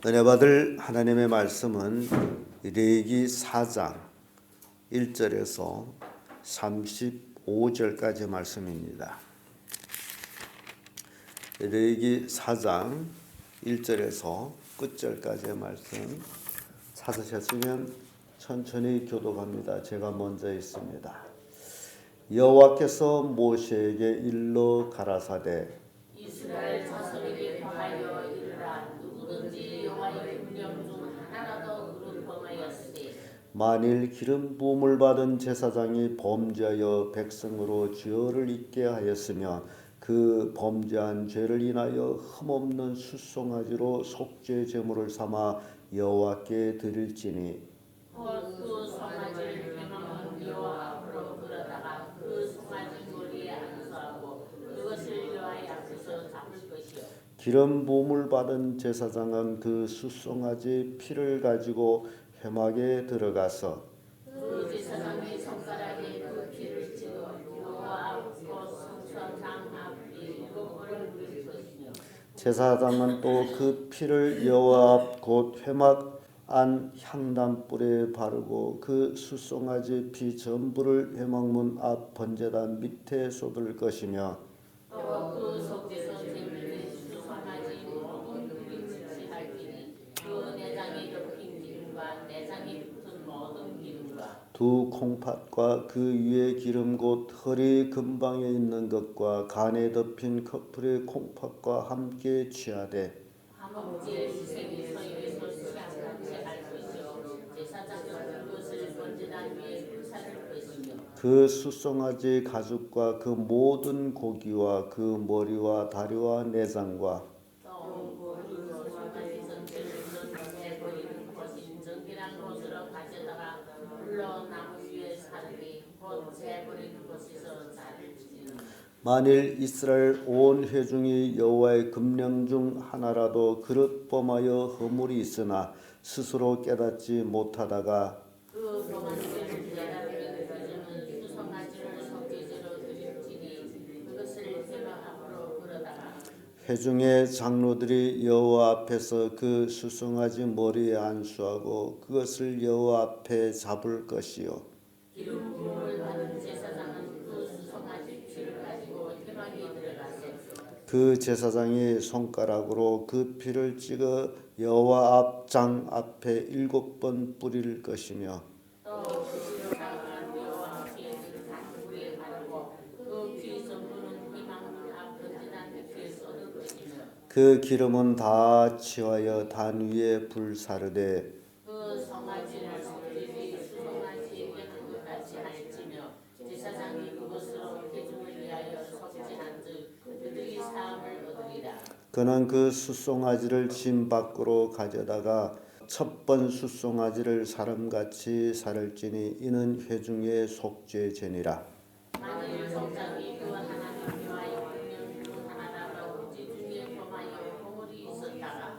은혜 받을 하나님의 말씀은 레위기 4장 1절에서 35절까지 말씀입니다. 레위기 4장 1절에서 끝절까지의 말씀 찾으셨으면 천천히 교독합니다. 제가 먼저 있습니다. 여호와께서 모세에게 일러 가라사대 이스라엘 자손에게 더하여 이르라. 누구든지 여호와의 명령 중 하나라도 범하였으니 만일 기름 부음을 받은 제사장이 범죄하여 백성으로 죄를 잊게 하였으면 그 범죄한 죄를 인하여 흠없는 숫송아지로 속죄 제물을 삼아 여호와께 드릴지니 그 송아지를 빼먹은 여호와 앞으로 끌어다가 그 송아지 머리에 안수하고 그것을 여호와의 앞에서 잡을 것이요. 기름 부음을 받은 제사장은 그 숫송아지 피를 가지고 회막에 들어가서 그 제사장의 손가락에 그 피를 찍어 여호와 앞 곧 성소장 앞 7번을 뿌릴 것이며 제사장은 또 그 피를 여호와 앞 곧 회막 안 향단불에 바르고 그 숫송아지 피 전부를 회막문 앞 번제단 밑에 쏟을 것이며 또 그 속에서 제물의 수송아지 모든 기름을 할지니 그 내장에 덮인 기름과 내장에 붙은 모든 기름과 두 콩팥과 그 위에 기름 곧 허리 근방에 있는 것과 간에 덮인 커플의 콩팥과 함께 취하되 화목제의 희생에서 예소시 같이 할 것이요. 제사장은 그것을 번제단 위에 불사를 것이며 그 숫송아지 가죽과 그 모든 고기와 그 머리와 다리와 내장과 그 송아지 전체를 내버리는 것인 정결한 곳으로 가져다가 불로 나무 위에 사르되 곧 재버리는 곳에서 자를지니 만일 이스라엘 온 회중이 여호와의 금령 중 하나라도 그릇 범하여 허물이 있으나 스스로 깨닫지 못하다가 그 범한 죄를 깨닫는 그들은 수송아지를 속죄제로 드릴지니 그것을 회막 앞으로 끌어다가 회중의 장로들이 여호와 앞에서 그 숫송아지 머리에 안수하고 그것을 여호와 앞에 잡을 것이요 기름 부음을 받은 제사장은 그 수송아지 피를 가지고 회막에 들어가서 그 제사장이 손가락으로 그 피를 찍어 여호와 앞장 앞에 7번 뿌릴 것이며 또그 피로다가 여호와 앞에 단불에 바르고 그 피 전부는 회막문 앞 번제단 밑에 쏟을 것이며 그 기름은 다 취하여 단 위에 불사르되 그 송아지를 속죄제의 수송아지에게는 끝같이 할지며 제사장이 그것으로 회중을 위하여 속죄한즉 그들이 사함을 얻으리라. 그는 그 숫송아지를 진 밖으로 가져다가 첫 번 숫송아지를 사람같이 살을지니 이는 회중의 속죄제니라. 만일 종장이 그 하나님 여호와의 명령 중 하나라도 우리 중에 범하여 허물이 있었다가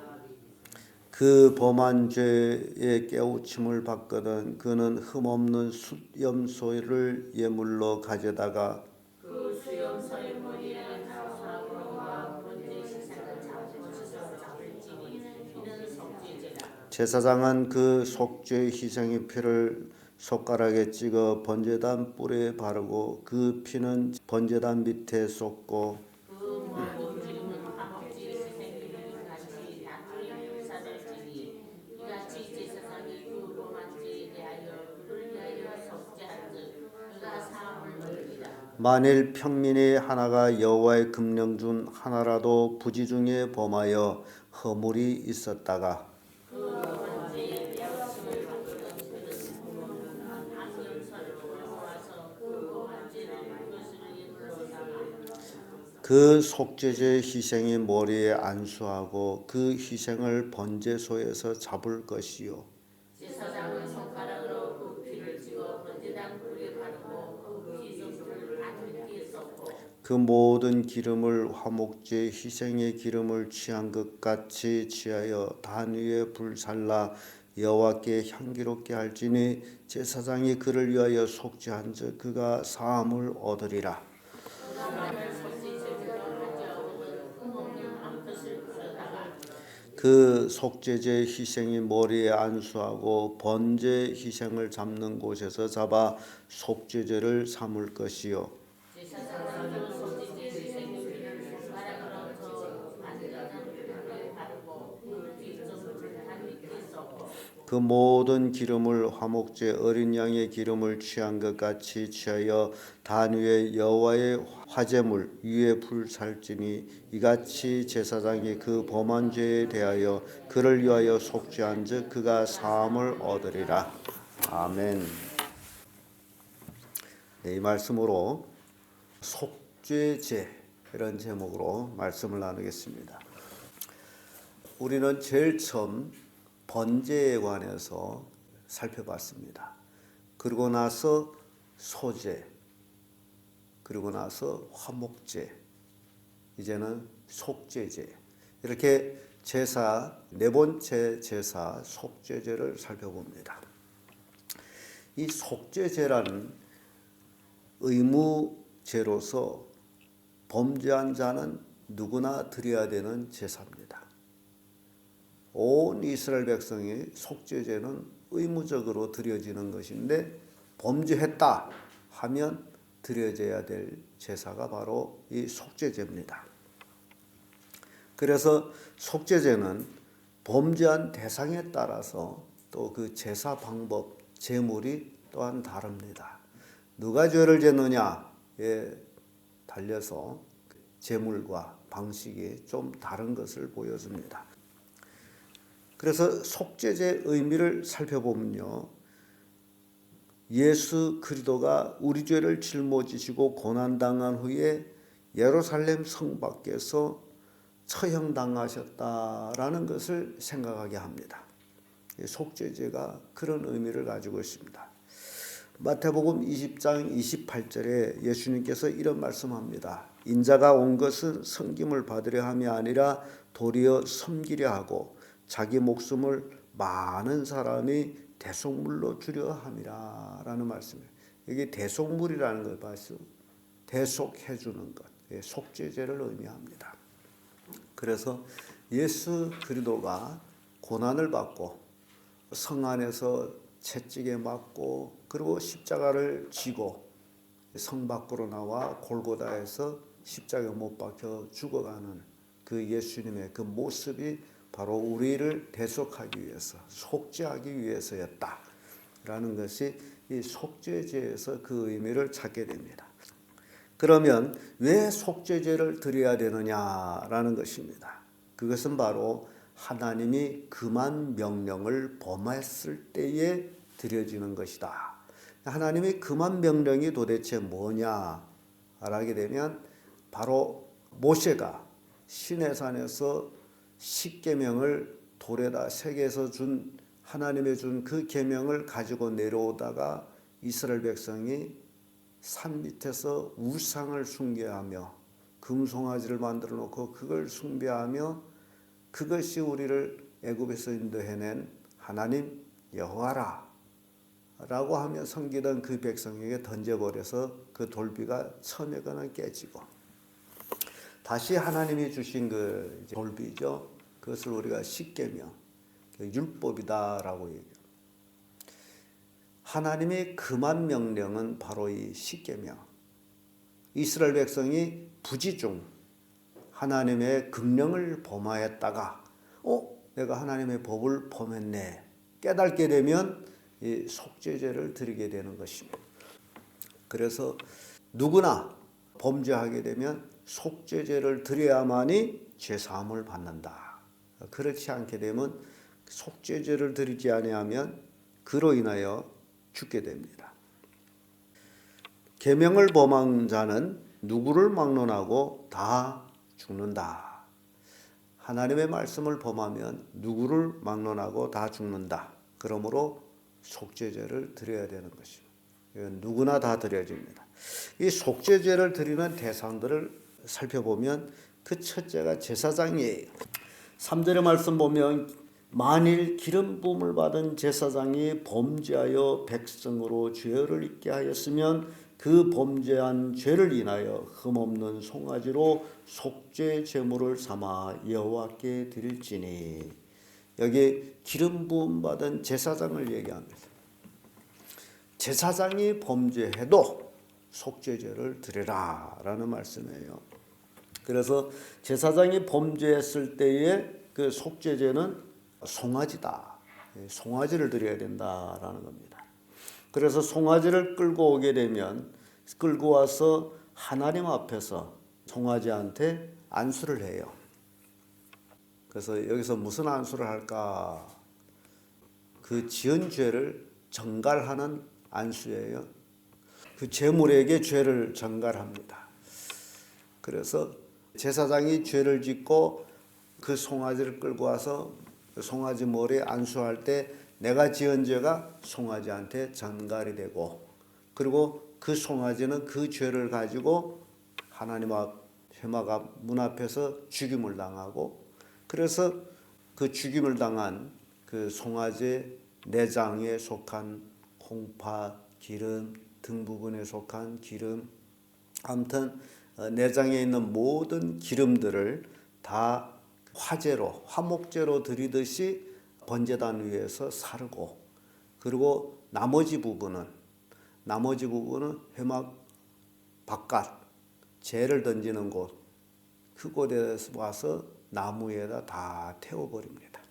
그 범한 죄의 깨우침을 받거든 그는 흠없는 숫염소를 예물로 가져다가 그 수염소의 머리에 안수하고 번제 식사를 곳에서 잡을지니 이는 속죄제라. 제사장은 그 속죄 희생의 피를 손가락에 찍어 번제단 뿔에 바르고 그 피는 번제단 밑에 쏟고 그 모든 기름은 화목제의 희생기름 같이 단위에 불사될지니 이같이 제사장이 그 범한 죄에 대하여 그를 위하여 속죄한즉 그가 사함을 얻으리라. 만일 평민이 하나가 여호와의 금령 중 하나라도 부지 중에 범하여 허물이 있었다가 그 범한 죄에 깨우침을 받거든 그는 부모는 안염소를 가져와서 그 범한 죄를 그것을 예물로 삼아 그 속죄제 희생의 머리에 안수하고 그 희생을 번제소에서 잡을 것이요 제사장은 손가락으로 그 피를 찍어 번제단 뿔에 바르고 그 피 전부를 단 밑에 쏟고 그 모든 기름을 화목제 희생의 기름을 취한 것 같이 취하여 단 위에 불살라 여호와께 향기롭게 할지니 제사장이 그를 위하여 속죄한즉 그가 사함을 얻으리라. 그가 만일 속죄제물로 가져오거든 흠없는 한 컷을 끌어다가 그 속죄제 희생이 머리에 안수하고 번제 희생을 잡는 곳에서 잡아 속죄제를 삼을 것이요 제사장은 속죄제 희생을 바라보면서 안전한 물을 바르고 그 뒷전을 단 밑에 섞어 그 모든 기름을 화목제 어린 양의 기름을 취한 것 같이 취하여 단 위에 여호와의 화제물 위에 불 살지니 이같이 제사장이 그 범한 죄에 대하여 그를 위하여 속죄한즉 그가 사함을 얻으리라. 아멘. 네, 이 말씀으로 속죄제 이런 제목으로 말씀을 나누겠습니다. 우리는 제일 처음 번제에 관해서 살펴봤습니다. 그리고 나서 소제, 그리고 나서 화목제, 이제는 속죄제, 이렇게 제사, 네 번째 제사 속죄제를 살펴봅니다. 이 속죄제라는 의무제로서 범죄한 자는 누구나 드려야 되는 제사입니다. 온 이스라엘 백성이 속죄제는 의무적으로 드려지는 것인데 범죄했다 하면 드려져야 될 제사가 바로 이 속죄제입니다. 그래서 속죄제는 범죄한 대상에 따라서 또 그 제사 방법, 제물이 또한 다릅니다. 누가 죄를 졌느냐에 달려서 제물과 방식이 좀 다른 것을 보여줍니다. 그래서 속죄제의 의미를 살펴보면요, 예수 그리스도가 우리 죄를 짊어지시고 고난당한 후에 예루살렘 성 밖에서 처형당하셨다라는 것을 생각하게 합니다. 속죄제가 그런 의미를 가지고 있습니다. 마태복음 20장 28절에 예수님께서 이런 말씀합니다. 인자가 온 것은 섬김을 받으려 함이 아니라 도리어 섬기려 하고 자기 목숨을 많은 사람이 대속물로 주려 함이라 라는 말씀이에요. 여기 대속물이라는 걸 봐서 대속해 주는 것, 속죄제를 의미합니다. 그래서 예수 그리스도가 고난을 받고 성 안에서 채찍에 맞고 그리고 십자가를 지고 성 밖으로 나와 골고다에서 십자가에 못 박혀 죽어가는 그 예수님의 그 모습이 바로 우리를 대속하기 위해서, 속죄하기 위해서였다라는 것이 이 속죄제에서 그 의미를 찾게 됩니다. 그러면 왜 속죄제를 드려야 되느냐라는 것입니다. 그것은 바로 하나님이 금한 명령을 범했을 때에 드려지는 것이다. 하나님의 금한 명령이 도대체 뭐냐 알게 되면 바로 모세가 시내산에서 십계명을 돌에다 새겨서 준 하나님의 준 그 계명을 가지고 내려오다가 이스라엘 백성이 산 밑에서 우상을 숭배하며 금송아지를 만들어 놓고 그걸 숭배하며 그것이 우리를 애굽에서 인도해낸 하나님 여호와라 라고 하며 섬기던 그 백성에게 던져버려서 그 돌비가 처음에 거는 깨지고 다시 하나님이 주신 그 돌비죠. 그것을 우리가 십계명, 율법이다라고 얘기해요. 하나님의 금한 명령은 바로 이 십계명. 이스라엘 백성이 부지중 하나님의 금령을 범하였다가 내가 하나님의 법을 범했네 깨닫게 되면 이 속죄제를 드리게 되는 것입니다. 그래서 누구나 범죄하게 되면 속죄제를 드려야만이 죄사함을 받는다. 그렇지 않게 되면 속죄제를 드리지 아니하면 그로 인하여 죽게 됩니다. 계명을 범한 자는 누구를 막론하고 다 죽는다. 하나님의 말씀을 범하면 누구를 막론하고 다 죽는다. 그러므로 속죄제를 드려야 되는 것입니다. 누구나 다 드려집니다. 이 속죄제를 드리는 대상들을 살펴보면 그 첫째가 제사장이에요. 3절의 말씀 보면 만일 기름 부음을 받은 제사장이 범죄하여 백성으로 죄를 있게 하였으면 그 범죄한 죄를 인하여 흠없는 송아지로 속죄 제물을 삼아 여호와께 드릴지니. 여기 기름 부음 받은 제사장을 얘기합니다. 제사장이 범죄해도 속죄제를 드리라라는 말씀이에요. 그래서 제사장이 범죄했을 때의 그 속죄제는 송아지다. 송아지를 드려야 된다라는 겁니다. 그래서 송아지를 끌고 오게 되면 끌고 와서 하나님 앞에서 송아지한테 안수를 해요. 그래서 여기서 무슨 안수를 할까? 그 지은 죄를 전갈하는 안수예요. 그 제물에게 죄를 전갈합니다. 그래서 제사장이 죄를 짓고 그 송아지를 끌고 와서 송아지 머리에 안수할 때 내가 지은 죄가 송아지한테 전갈이 되고, 그리고 그 송아지는 그 죄를 가지고 하나님 앞 회막 앞 문 앞에서 죽임을 당하고, 그래서 그 죽임을 당한 그 송아지 내장에 속한 콩팥, 기름 등 부분에 속한 기름, 아무튼 내장에 있는 모든 기름들을 다 화제로 화목제로 드리듯이 번제단 위에서 사르고, 그리고 나머지 부분은 회막 바깥 재를 던지는 곳, 그곳에 와서 나무에다 다 태워버립니다.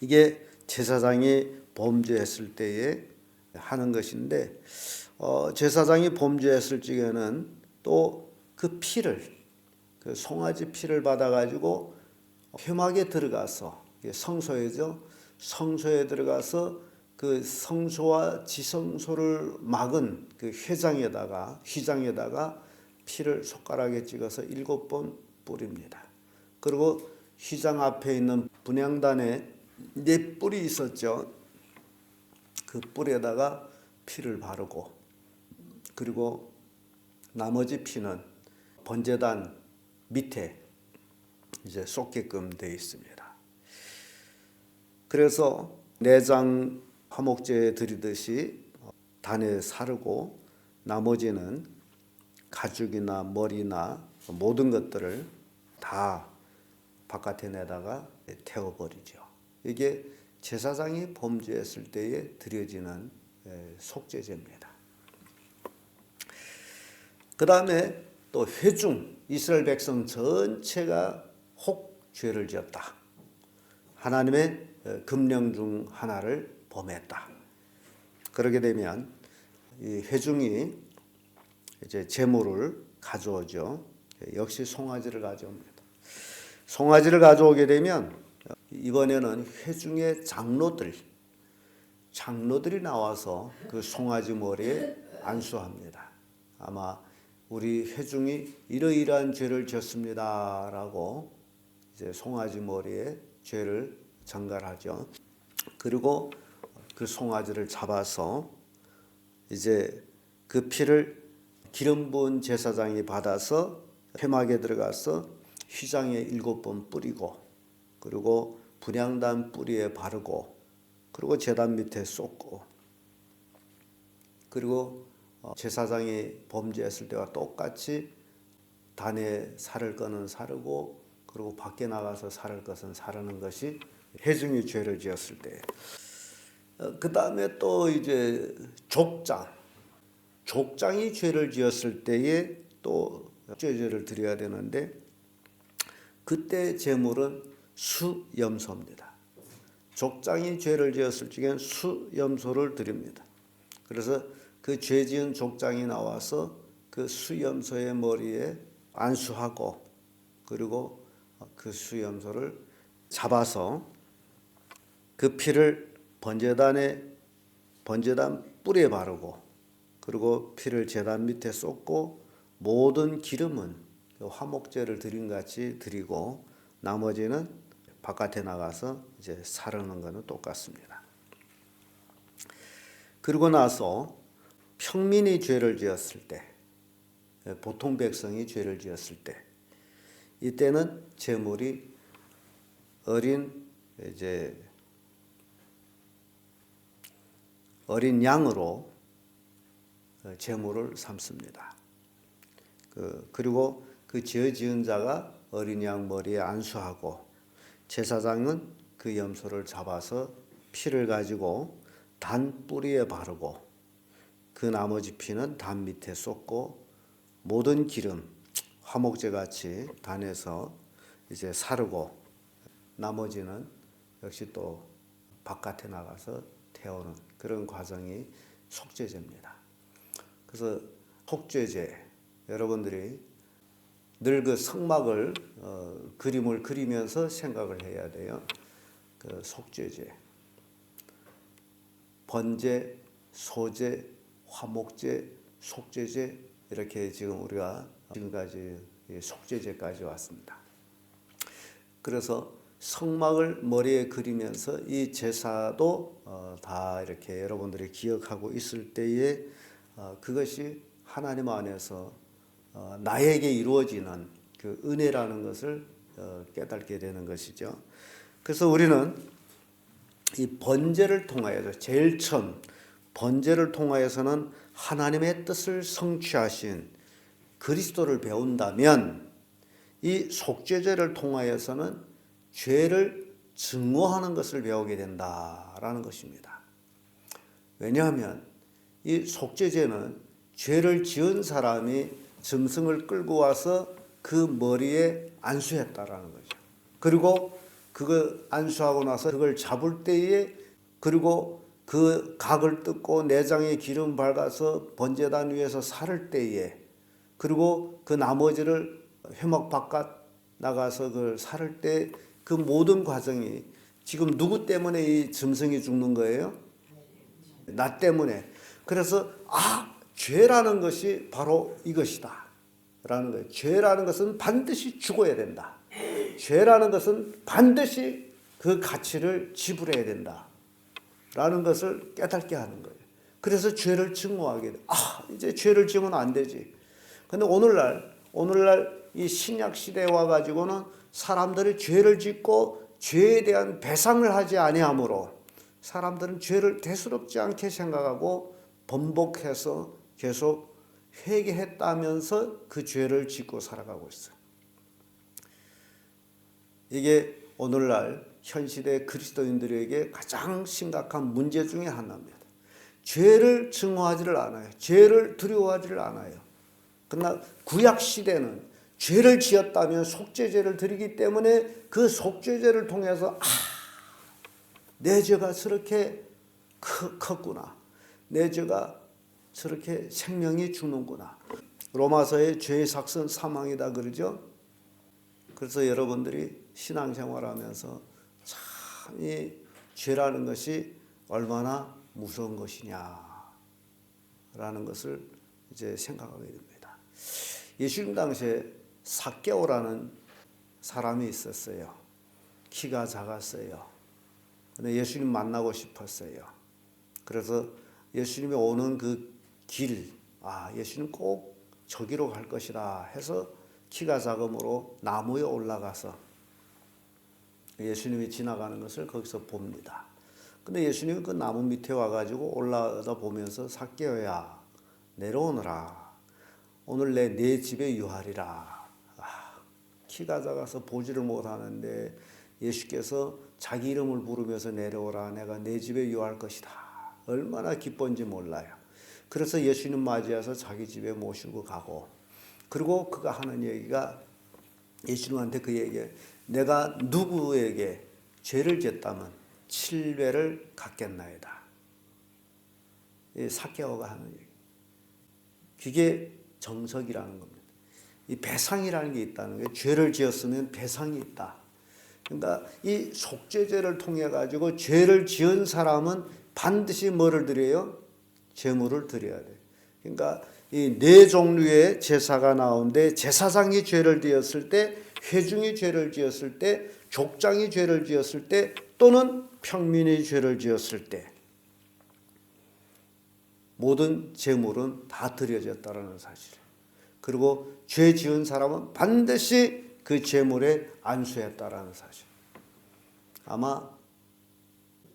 이게 제사장이 범죄했을 때에 하는 것인데, 제사장이 범죄했을 적에는 또 그 피를, 그 송아지 피를 받아가지고 회막에 들어가서, 성소에죠. 성소에 들어가서 그 성소와 지성소를 막은 그 휘장에다가 피를 손가락에 찍어서 7번 뿌립니다. 그리고 휘장 앞에 있는 분향단에 4뿔이 있었죠. 그 뿔에다가 피를 바르고, 그리고 나머지 피는 번제단 밑에 이제 쏟게끔 되어 있습니다. 그래서 내장 화목제 드리듯이 단에 사르고, 나머지는 가죽이나 머리나 모든 것들을 다 바깥에 내다가 태워버리죠. 이게 제사장이 범죄했을 때에 드려지는 속죄제입니다. 그 다음에 또 회중, 이스라엘 백성 전체가 혹 죄를 지었다. 하나님의 금령 중 하나를 범했다. 그러게 되면 이 회중이 이제 제물을 가져오죠. 역시 송아지를 가져옵니다. 송아지를 가져오게 되면 이번에는 회중의 장로들이 나와서 그 송아지 머리에 안수합니다. 아마 우리 회중이 이러이러한 죄를 지었습니다라고 이제 송아지 머리에 죄를 전갈하죠. 그리고 그 송아지를 잡아서 이제 그 피를 기름 부은 제사장이 받아서 회막에 들어가서 휘장에 7번 뿌리고, 그리고 분향단 뿌리에 바르고, 그리고 제단 밑에 쏟고, 그리고 제사장이 범죄했을 때와 똑같이 단에 살을 거는 사르고, 그리고 밖에 나가서 살을 것은 사르는 것이 회중이 죄를 지었을 때. 그 다음에 또 이제 족장이 죄를 지었을 때에 또 속죄제를 드려야 되는데, 그때 제물은 수염소입니다. 족장이 죄를 지었을 적엔 수염소를 드립니다. 그래서 그 죄 지은 족장이 나와서 그 수염소의 머리에 안수하고, 그리고 그 수염소를 잡아서 그 피를 번제단 뿔에 바르고, 그리고 피를 제단 밑에 쏟고, 모든 기름은 화목제를 드린 같이 드리고, 나머지는 바깥에 나가서 이제 사르는 것은 똑같습니다. 그리고 나서 평민이 죄를 지었을 때, 보통 백성이 죄를 지었을 때, 이때는 제물이 어린 양으로 제물을 삼습니다. 그리고 그 죄 지은 자가 어린 양 머리에 안수하고 제사장은 그 염소를 잡아서 피를 가지고 단 뿌리에 바르고 그 나머지 피는 단 밑에 쏟고 모든 기름 화목제 같이 단에서 이제 사르고 나머지는 역시 또 바깥에 나가서 태우는 그런 과정이 속죄제입니다. 그래서 속죄제 여러분들이 늘 그 성막을 그림을 그리면서 생각을 해야 돼요. 그 속죄제, 번제, 소제, 화목제, 속죄제 이렇게 지금 우리가 지금까지 속죄제까지 왔습니다. 그래서 성막을 머리에 그리면서 이 제사도 다 이렇게 여러분들이 기억하고 있을 때에 그것이 하나님 안에서 나에게 이루어지는 그 은혜라는 것을 깨닫게 되는 것이죠. 그래서 우리는 이 번제를 통하여서 제일 처음 번제를 통하여서는 하나님의 뜻을 성취하신 그리스도를 배운다면 이 속죄제를 통하여서는 죄를 증오하는 것을 배우게 된다라는 것입니다. 왜냐하면 이 속죄제는 죄를 지은 사람이 짐승을 끌고 와서 그 머리에 안수했다라는 거죠. 그리고 그거 안수하고 나서 그걸 잡을 때에 그리고 그 각을 뜯고 내장에 기름 발라서 번제단 위에서 살을 때에 그리고 그 나머지를 회막 바깥 나가서 그걸 살을 때 그 모든 과정이 지금 누구 때문에 이 짐승이 죽는 거예요? 나 때문에. 그래서 죄라는 것이 바로 이것이다 라는 거예요. 죄라는 것은 반드시 죽어야 된다. 죄라는 것은 반드시 그 가치를 지불해야 된다 라는 것을 깨닫게 하는 거예요. 그래서 죄를 증오하게 돼. 이제 죄를 지으면 안 되지. 근데 오늘날 이 신약 시대에 와가지고는 사람들이 죄를 짓고 죄에 대한 배상을 하지 아니하므로 사람들은 죄를 대수롭지 않게 생각하고 번복해서 계속 회개했다면서 그 죄를 짓고 살아가고 있어요. 이게 오늘날 현 시대 그리스도인들에게 가장 심각한 문제 중에 하나입니다. 죄를 증오하지를 않아요. 죄를 두려워하지를 않아요. 그러나 구약 시대는 죄를 지었다면 속죄제를 드리기 때문에 그 속죄제를 통해서 내 죄가 저렇게 컸구나. 내 죄가 저렇게 생명이 죽는구나. 로마서의 죄의 삭은 사망이다 그러죠. 그래서 여러분들이 신앙생활하면서 참 이 죄라는 것이 얼마나 무서운 것이냐라는 것을 이제 생각하게 됩니다. 예수님 당시에 삭개오라는 사람이 있었어요. 키가 작았어요. 근데 예수님 만나고 싶었어요. 그래서 예수님이 오는 그 길, 예수님 꼭 저기로 갈 것이다 해서 키가 작음으로 나무에 올라가서 예수님이 지나가는 것을 거기서 봅니다. 근데 예수님이 그 나무 밑에 와가지고 올라다 보면서 삭개오야 내려오너라. 오늘 내 집에 유하리라. 키가 작아서 보지를 못하는데 예수께서 자기 이름을 부르면서 내려오라. 내가 내 집에 유할 것이다. 얼마나 기쁜지 몰라요. 그래서 예수님 맞이해서 자기 집에 모시고 가고 그리고 그가 하는 얘기가 예수님한테 그 얘기예요. 내가 누구에게 죄를 졌다면 7배를 갚겠나이다. 삭개오가 하는 얘기. 그게 정석이라는 겁니다. 이 배상이라는 게 있다는 거예요. 죄를 지었으면 배상이 있다. 그러니까 이 속죄제를 통해 가지고 죄를 지은 사람은 반드시 뭐를 드려요? 제물을 드려야 돼. 그러니까 이 네 종류의 제사가 나오는데 제사장이 죄를 지었을 때, 회중이 죄를 지었을 때, 족장이 죄를 지었을 때, 또는 평민이 죄를 지었을 때 모든 제물은 다 드려졌다는 사실. 그리고 죄 지은 사람은 반드시 그 제물에 안수했다라는 사실. 아마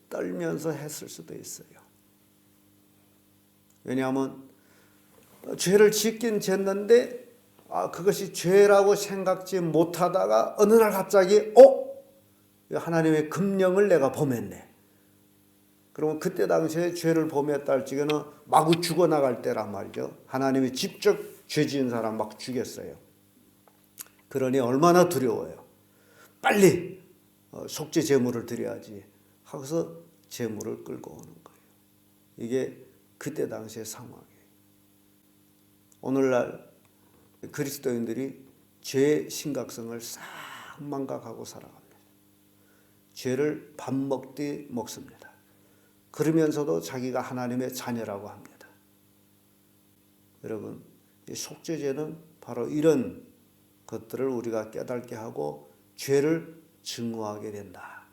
떨면서 했을 수도 있어요. 왜냐하면 죄를 짓긴 짓는데 그것이 죄라고 생각지 못하다가 어느 날 갑자기 하나님의 금령을 내가 범했네. 그러면 그때 당시에 죄를 범했다 할 적에는 마구 죽어나갈 때란 말이죠. 하나님이 직접 죄 지은 사람 막 죽였어요. 그러니 얼마나 두려워요. 빨리 속죄 제물을 드려야지 하고서 제물을 끌고 오는 거예요. 이게 그때 당시의 상황이에요. 오늘날 그리스도인들이 죄의 심각성을 싹 망각하고 살아갑니다. 죄를 밥 먹듯 먹습니다. 그러면서도 자기가 하나님의 자녀라고 합니다. 여러분, 이 속죄죄는 바로 이런 것들을 우리가 깨닫게 하고 죄를 증오하게 된다.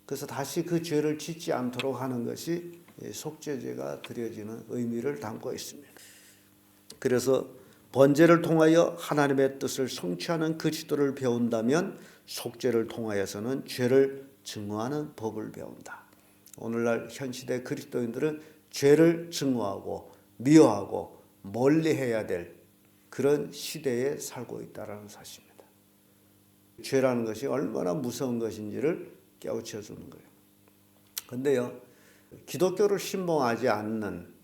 그래서 다시 그 죄를 짓지 않도록 하는 것이 속죄죄가 드려지는 의미를 담고 있습니다. 그래서 번제를 통하여 하나님의 뜻을 성취하는 그 지도를 배운다면 속죄를 통하여서는 죄를 증오하는 법을 배운다. 오늘날 현 시대 그리스도인들은 죄를 증오하고 미워하고 멀리해야 될 그런 시대에 살고 있다는 사실입니다. 죄라는 것이 얼마나 무서운 것인지를 깨우쳐 주는 거예요. 그런데요, 기독교를 신봉하지 않는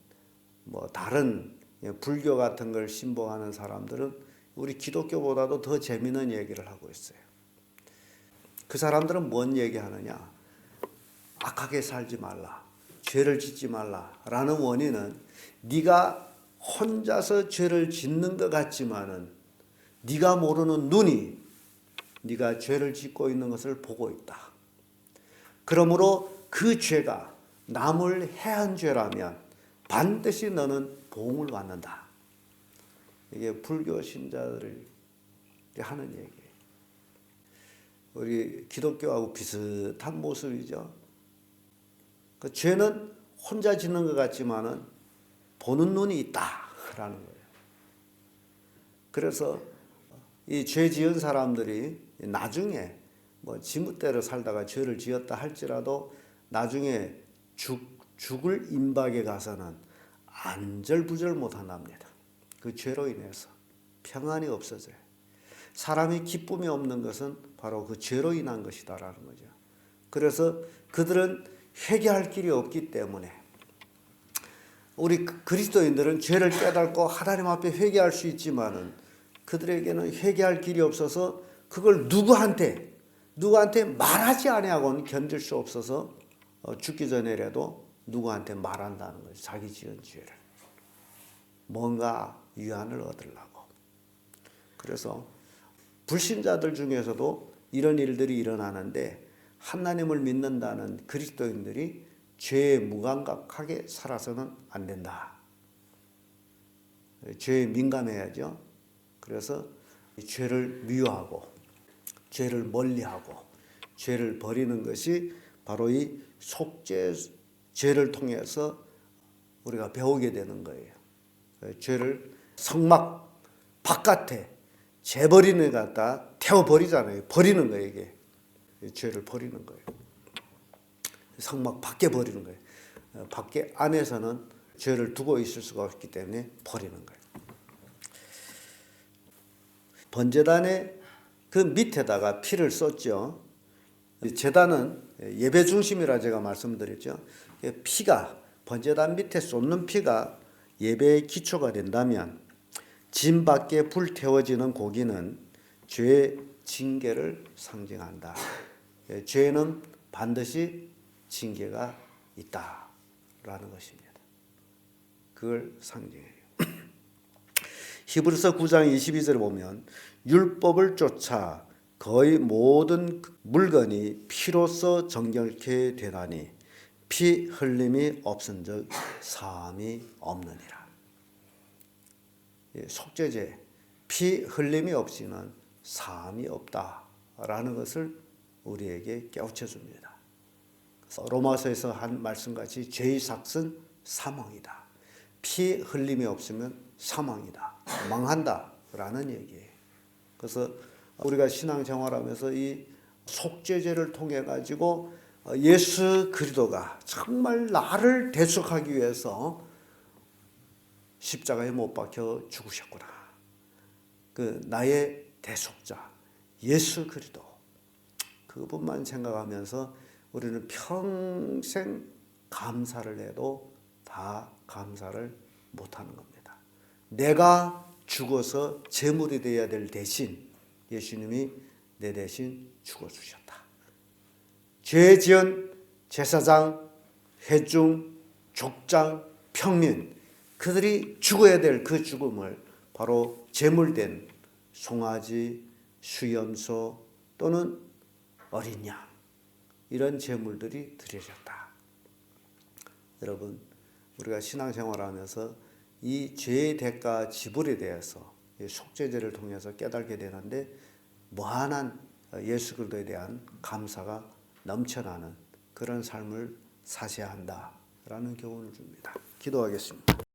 다른 불교 같은 걸 신봉하는 사람들은 우리 기독교보다도 더 재미있는 얘기를 하고 있어요. 그 사람들은 뭔 얘기하느냐? 악하게 살지 말라, 죄를 짓지 말라라는 원인은 네가 혼자서 죄를 짓는 것 같지만은 네가 모르는 눈이 네가 죄를 짓고 있는 것을 보고 있다. 그러므로 그 죄가 남을 해한 죄라면 반드시 너는 보응을 받는다. 이게 불교 신자들이 하는 얘기예요. 우리 기독교하고 비슷한 모습이죠. 그 죄는 혼자 짓는 것 같지만은 보는 눈이 있다라는 거예요. 그래서 이 죄 지은 사람들이 나중에 지멋대로 살다가 죄를 지었다 할지라도 나중에 죽을 임박에 가서는 안절부절 못한답니다. 그 죄로 인해서 평안이 없어져요. 사람이 기쁨이 없는 것은 바로 그 죄로 인한 것이다라는 거죠. 그래서 그들은 회개할 길이 없기 때문에 우리 그리스도인들은 죄를 깨닫고 하나님 앞에 회개할 수 있지만은 그들에게는 회개할 길이 없어서 그걸 누구한테 말하지 아니하고는 견딜 수 없어서 죽기 전에라도 누구한테 말한다는 거죠. 자기 지은 죄를. 뭔가 위안을 얻으려고. 그래서 불신자들 중에서도 이런 일들이 일어나는데 하나님을 믿는다는 그리스도인들이 죄에 무감각하게 살아서는 안 된다. 죄에 민감해야죠. 그래서 죄를 미워하고 죄를 멀리하고 죄를 버리는 것이 바로 이 속죄죄를 통해서 우리가 배우게 되는 거예요. 죄를 성막 바깥에 재버리는 것 갖다 태워버리잖아요. 버리는 거예요. 이게 죄를 버리는 거예요. 성막 밖에 버리는 거예요. 밖에 안에서는 죄를 두고 있을 수가 없기 때문에 버리는 거예요. 번제단의 그 밑에다가 피를 쏟죠. 제단은 예배 중심이라 제가 말씀드렸죠. 피가 번제단 밑에 쏟는 피가 예배의 기초가 된다면 진 밖에 불 태워지는 고기는 죄의 징계를 상징한다. 죄는 반드시 징계가 있다라는 것입니다. 그걸 상징해요. 히브리서 9장 22절을 보면 율법을 쫓아 거의 모든 물건이 피로써 정결케 되나니 피 흘림이 없은즉 사함이 없느니라. 속죄죄 피 흘림이 없이는 사함이 없다라는 것을 우리에게 깨우쳐 줍니다. 로마서에서 한 말씀같이 죄의 삭은 사망이다. 피 흘림이 없으면 사망이다. 망한다라는 얘기예요. 그래서 우리가 신앙생활하면서 이 속죄죄를 통해 가지고 예수 그리스도가 정말 나를 대속하기 위해서 십자가에 못 박혀 죽으셨구나. 그 나의 대속자 예수 그리스도 그분만 생각하면서 우리는 평생 감사를 해도 다 감사를 못하는 겁니다. 내가 죽어서 제물이 되어야 될 대신 예수님이 내 대신 죽어주셨다. 죄 지은 제사장, 회중, 족장, 평민 그들이 죽어야 될 그 죽음을 바로 제물된 송아지, 수염소 또는 어린 양 이런 제물들이 드려졌다. 여러분 우리가 신앙생활하면서 이 죄의 대가 지불에 대해서 속죄제를 통해서 깨닫게 되는데 무한한 예수 그리스도에 대한 감사가 넘쳐나는 그런 삶을 사셔야 한다라는 교훈을 줍니다. 기도하겠습니다.